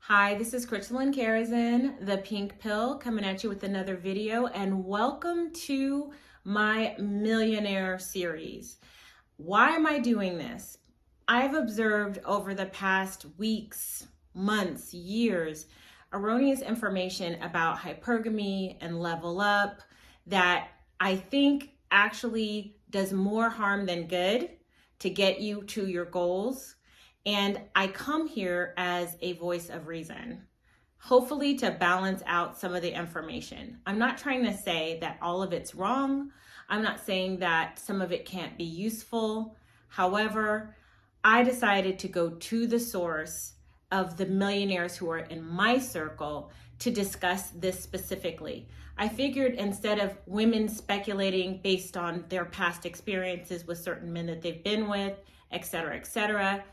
Hi, this is Crystalline Karazin, the Pink Pill, coming at you with another video, and welcome to my Millionaire series. Why am I doing this? I've observed over the past weeks, months, years, erroneous information about hypergamy and level up that I think actually does more harm than good to get you to your goals. And I come here as a voice of reason, hopefully to balance out some of the information. I'm not trying to say that all of it's wrong. I'm not saying that some of it can't be useful. However, I decided to go to the source of the millionaires who are in my circle to discuss this specifically. I figured instead of women speculating based on their past experiences with certain men that they've been with, etc.,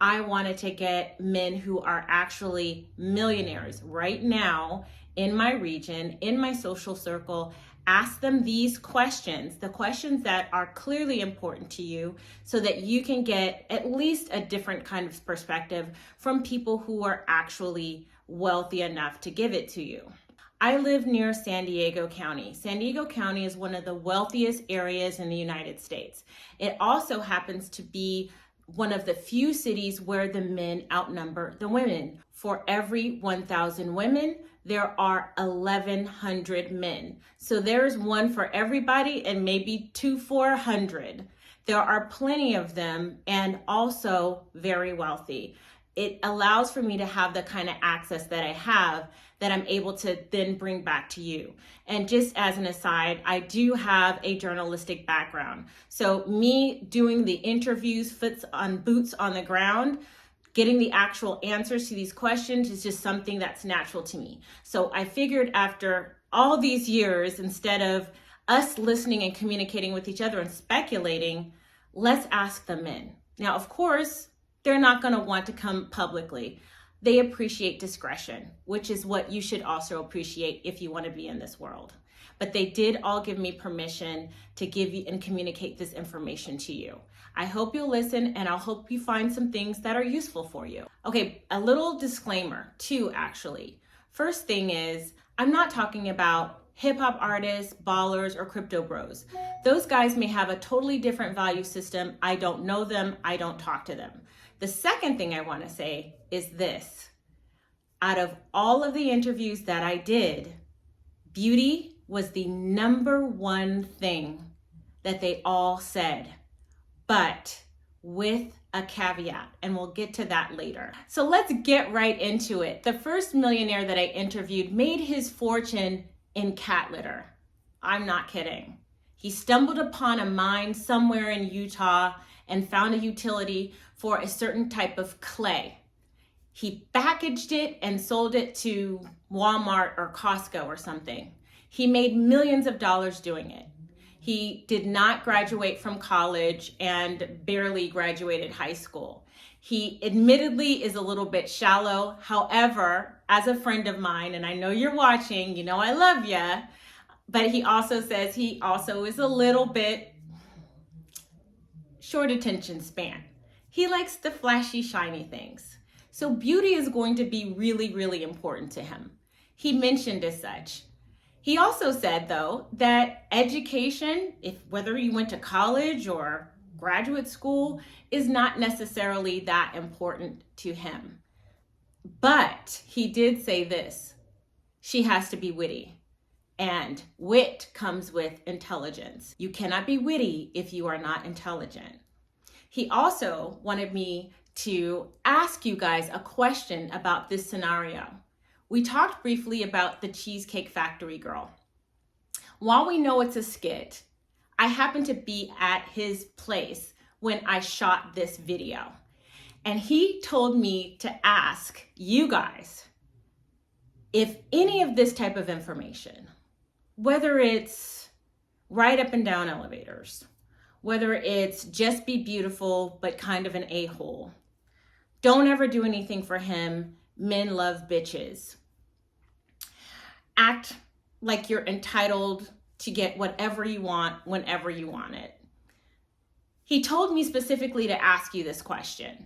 I wanted to get men who are actually millionaires right now in my region, in my social circle, ask them these questions, the questions that are clearly important to you, so that you can get at least a different kind of perspective from people who are actually wealthy enough to give it to you. I live near San Diego County. San Diego County is one of the wealthiest areas in the United States. It also happens to be one of the few cities where the men outnumber the women. For every 1,000 women, there are 1,100 men. So there's one for everybody and maybe two for 100. There are plenty of them and also very wealthy. It allows for me to have the kind of access that I have that I'm able to then bring back to you. And just as an aside, I do have a journalistic background. So me doing the interviews, boots on the ground, getting the actual answers to these questions is just something that's natural to me. So I figured after all these years, instead of us listening and communicating with each other and speculating, let's ask the men. Now, of course, they're not going to want to come publicly. They appreciate discretion, which is what you should also appreciate if you want to be in this world. But they did all give me permission to give you and communicate this information to you. I hope you'll listen, and I'll hope you find some things that are useful for you. Okay, a little disclaimer too, actually. First thing is, I'm not talking about hip hop artists, ballers, or crypto bros. Those guys may have a totally different value system. I don't know them. I don't talk to them. The second thing I want to say is this. Out of all of the interviews that I did, beauty was the number one thing that they all said, but with a caveat, and we'll get to that later. So let's get right into it. The first millionaire that I interviewed made his fortune in cat litter. I'm not kidding. He stumbled upon a mine somewhere in Utah and found a utility for a certain type of clay. He packaged it and sold it to Walmart or Costco or something. He made millions of dollars doing it. He did not graduate from college and barely graduated high school. He admittedly is a little bit shallow. However, as a friend of mine, and I know you're watching, you know I love ya, but he also says he also is a little bit short attention span. He likes the flashy, shiny things. So beauty is going to be really, really important to him. He mentioned as such. He also said, though, that education, whether you went to college or graduate school, is not necessarily that important to him. But he did say this: she has to be witty. And wit comes with intelligence. You cannot be witty if you are not intelligent. He also wanted me to ask you guys a question about this scenario. We talked briefly about the Cheesecake Factory girl. While we know it's a skit, I happened to be at his place when I shot this video. And he told me to ask you guys if any of this type of information, whether it's ride up and down elevators, whether it's just be beautiful but kind of an a-hole, don't ever do anything for him, men love bitches, act like you're entitled to get whatever you want whenever you want it. He told me specifically to ask you this question.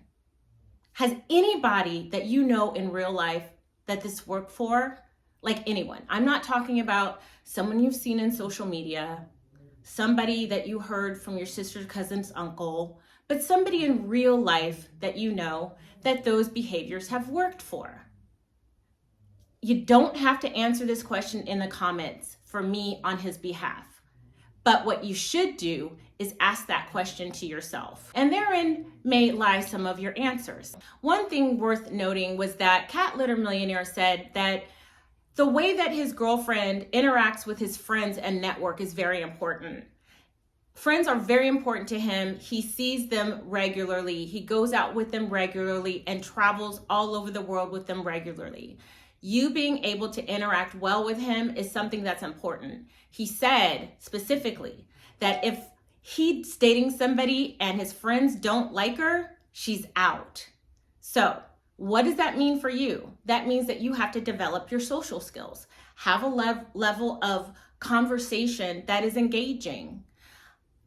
Has anybody that you know in real life that this worked for, like anyone. I'm not talking about someone you've seen in social media, somebody that you heard from your sister's cousin's uncle, but somebody in real life that you know that those behaviors have worked for. You don't have to answer this question in the comments for me on his behalf. But what you should do is ask that question to yourself. And therein may lie some of your answers. One thing worth noting was that Cat Litter Millionaire said that the way that his girlfriend interacts with his friends and network is very important. Friends are very important to him. He sees them regularly. He goes out with them regularly and travels all over the world with them regularly. You being able to interact well with him is something that's important. He said specifically that if he's dating somebody and his friends don't like her, she's out. So what does that mean for you? That means that you have to develop your social skills. Have a level of conversation that is engaging.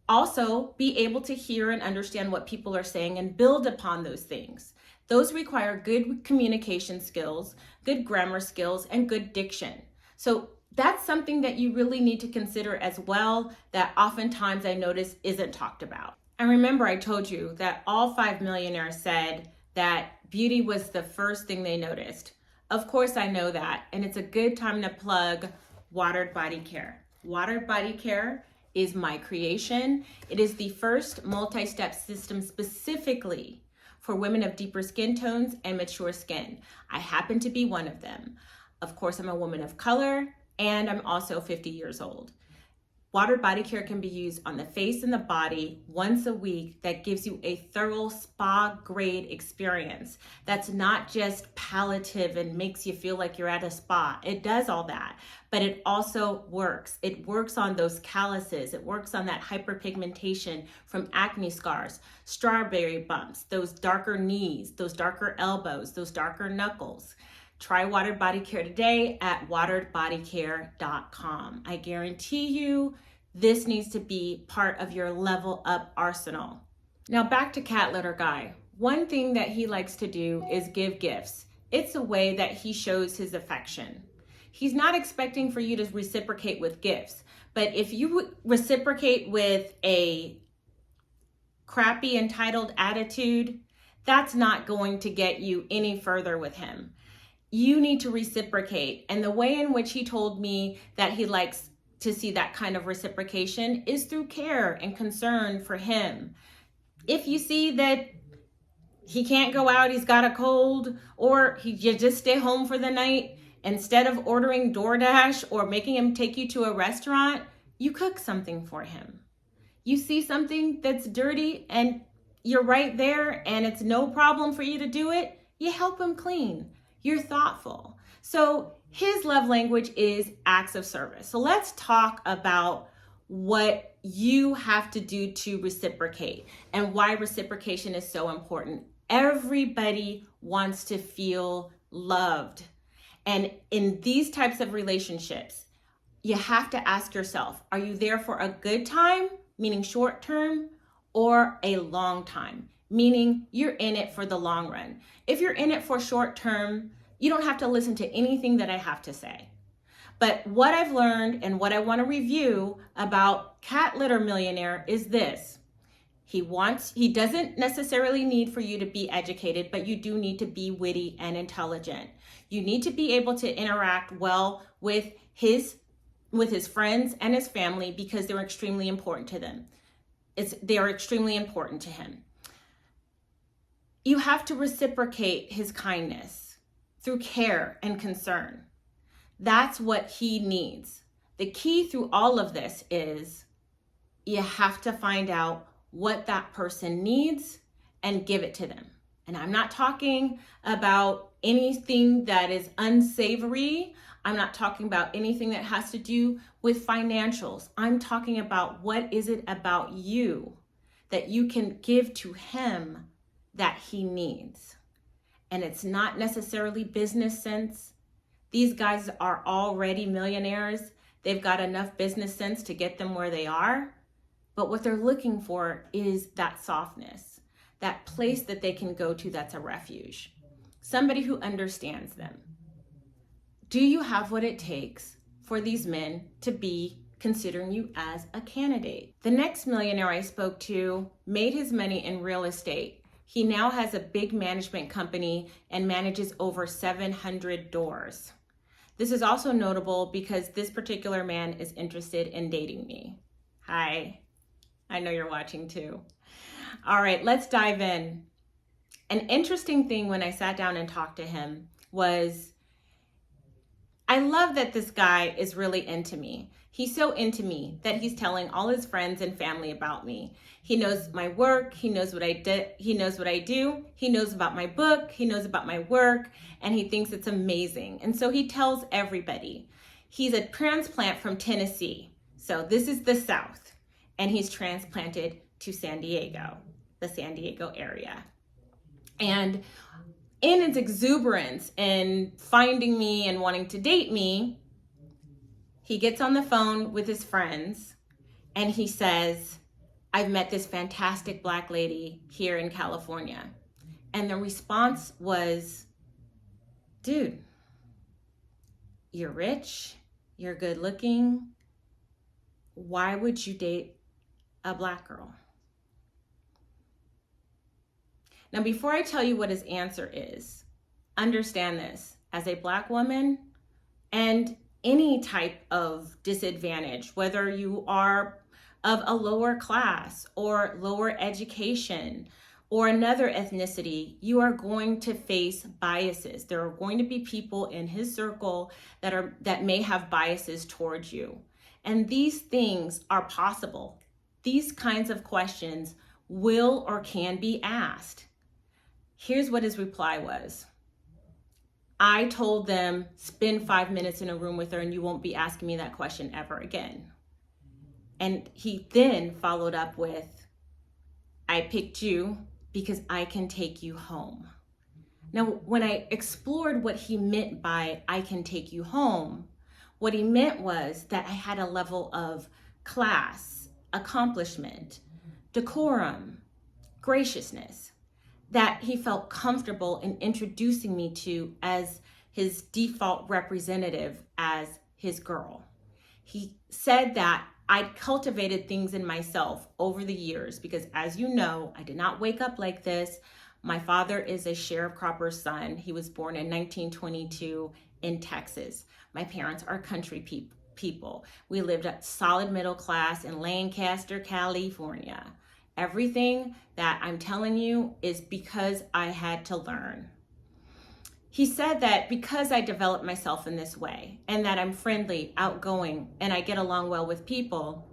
Also, be able to hear and understand what people are saying and build upon those things. Those require good communication skills, good grammar skills, and good diction. So that's something that you really need to consider as well, that oftentimes I notice isn't talked about. And remember, I told you that all 5 millionaires said that beauty was the first thing they noticed. Of course, I know that, and it's a good time to plug Watered Body Care. Watered Body Care is my creation. It is the first multi-step system specifically for women of deeper skin tones and mature skin. I happen to be one of them. Of course, I'm a woman of color, and I'm also 50 years old. Watered Body Care can be used on the face and the body once a week. That gives you a thorough spa grade experience. That's not just palliative and makes you feel like you're at a spa. It does all that, but it also works. It works on those calluses. It works on that hyperpigmentation from acne scars, strawberry bumps, those darker knees, those darker elbows, those darker knuckles. Try Watered Body Care today at wateredbodycare.com. I guarantee you this needs to be part of your level up arsenal. Now back to Cat Litter Guy. One thing that he likes to do is give gifts. It's a way that he shows his affection. He's not expecting for you to reciprocate with gifts, but if you reciprocate with a crappy, entitled attitude, that's not going to get you any further with him. You need to reciprocate. And the way in which he told me that he likes to see that kind of reciprocation is through care and concern for him. If you see that he can't go out, he's got a cold, or you just stay home for the night, instead of ordering DoorDash or making him take you to a restaurant, you cook something for him. You see something that's dirty and you're right there and it's no problem for you to do it, you help him clean. You're thoughtful. So his love language is acts of service. So let's talk about what you have to do to reciprocate and why reciprocation is so important. Everybody wants to feel loved. And in these types of relationships, you have to ask yourself, are you there for a good time, meaning short term, or a long time, meaning you're in it for the long run? If you're in it for short term, you don't have to listen to anything that I have to say. But what I've learned and what I want to review about Cat Litter Millionaire is this. He doesn't necessarily need for you to be educated, but you do need to be witty and intelligent. You need to be able to interact well with his friends and his family because they're extremely important to them. They are extremely important to him. You have to reciprocate his kindness through care and concern. That's what he needs. The key through all of this is you have to find out what that person needs and give it to them. And I'm not talking about anything that is unsavory. I'm not talking about anything that has to do with financials. I'm talking about what is it about you that you can give to him that he needs. And it's not necessarily business sense. These guys are already millionaires. They've got enough business sense to get them where they are. But what they're looking for is that softness, that place that they can go to that's a refuge. Somebody who understands them. Do you have what it takes for these men to be considering you as a candidate? The next millionaire I spoke to made his money in real estate. He now has a big management company and manages over 700 doors. This is also notable because this particular man is interested in dating me. Hi, I know you're watching too. All right, let's dive in. An interesting thing when I sat down and talked to him was, I love that this guy is really into me. He's so into me that he's telling all his friends and family about me. He knows my work, he knows what I do, he knows about my book, he knows about my work, and he thinks it's amazing. And so he tells everybody. He's a transplant from Tennessee. So this is the South, and he's transplanted to San Diego, the San Diego area. And in its exuberance and finding me and wanting to date me, he gets on the phone with his friends and he says, I've met this fantastic Black lady here in California. And the response was, dude, you're rich, you're good looking. Why would you date a Black girl? Now, before I tell you what his answer is, understand this. As a Black woman and any type of disadvantage, whether you are of a lower class or lower education or another ethnicity, you are going to face biases. There are going to be people in his circle that may have biases towards you. And these things are possible. These kinds of questions will or can be asked. Here's what his reply was. I told them, spend 5 minutes in a room with her and you won't be asking me that question ever again. And he then followed up with, I picked you because I can take you home. Now, when I explored what he meant by I can take you home, what he meant was that I had a level of class, accomplishment, decorum, graciousness, that he felt comfortable in introducing me to as his default representative as his girl. He said that I'd cultivated things in myself over the years because, as you know, I did not wake up like this. My father is a sharecropper's son. He was born in 1922 in Texas. My parents are country people. We lived at solid middle class in Lancaster, California. Everything that I'm telling you is because I had to learn. He said that because I developed myself in this way and that I'm friendly, outgoing, and I get along well with people,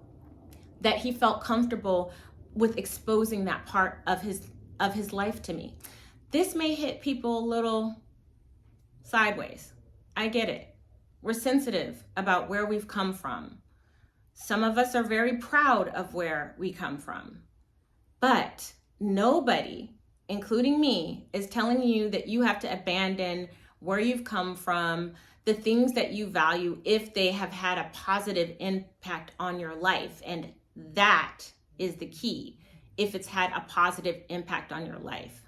that he felt comfortable with exposing that part of his life to me. This may hit people a little sideways. I get it. We're sensitive about where we've come from. Some of us are very proud of where we come from. But nobody, including me, is telling you that you have to abandon where you've come from, the things that you value, if they have had a positive impact on your life. And that is the key, if it's had a positive impact on your life.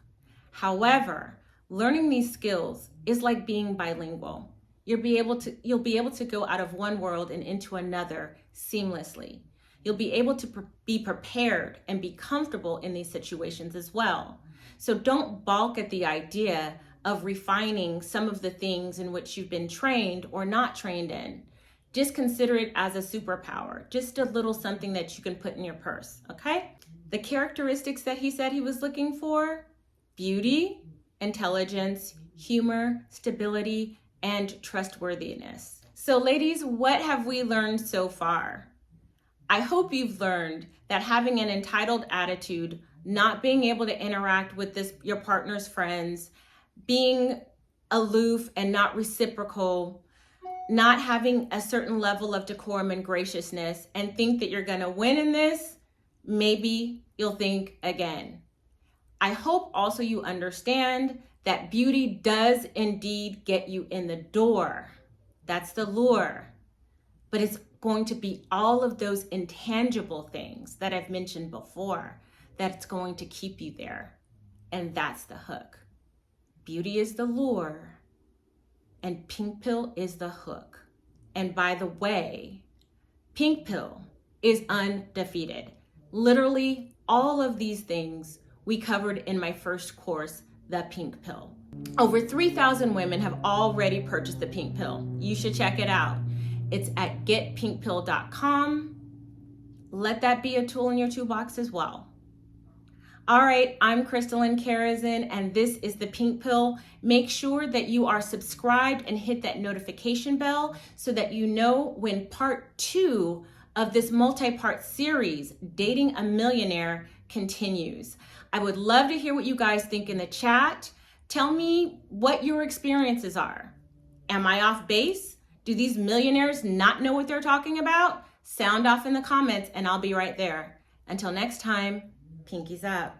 However, learning these skills is like being bilingual. You'll be able to go out of one world and into another seamlessly. You'll be able to be prepared and be comfortable in these situations as well. So don't balk at the idea of refining some of the things in which you've been trained or not trained in. Just consider it as a superpower, just a little something that you can put in your purse, okay? The characteristics that he said he was looking for: beauty, intelligence, humor, stability, and trustworthiness. So ladies, what have we learned so far? I hope you've learned that having an entitled attitude, not being able to interact with your partner's friends, being aloof and not reciprocal, not having a certain level of decorum and graciousness, and think that you're gonna win in this, maybe you'll think again. I hope also you understand that beauty does indeed get you in the door. That's the lure. But it's going to be all of those intangible things that I've mentioned before that's going to keep you there. And that's the hook. Beauty is the lure. and pink pill is the hook. And by the way, pink pill is undefeated. Literally all of these things we covered in my first course, the pink pill. Over 3,000 women have already purchased the pink pill. You should check it out. It's at getpinkpill.com. Let that be a tool in your toolbox as well. All right, I'm Crystalline Karazin, and this is the Pink Pill. Make sure that you are subscribed and hit that notification bell so that you know when part 2 of this multi-part series, Dating a Millionaire, continues. I would love to hear what you guys think in the chat. Tell me what your experiences are. Am I off base? Do these millionaires not know what they're talking about? Sound off in the comments and I'll be right there. Until next time, pinkies up.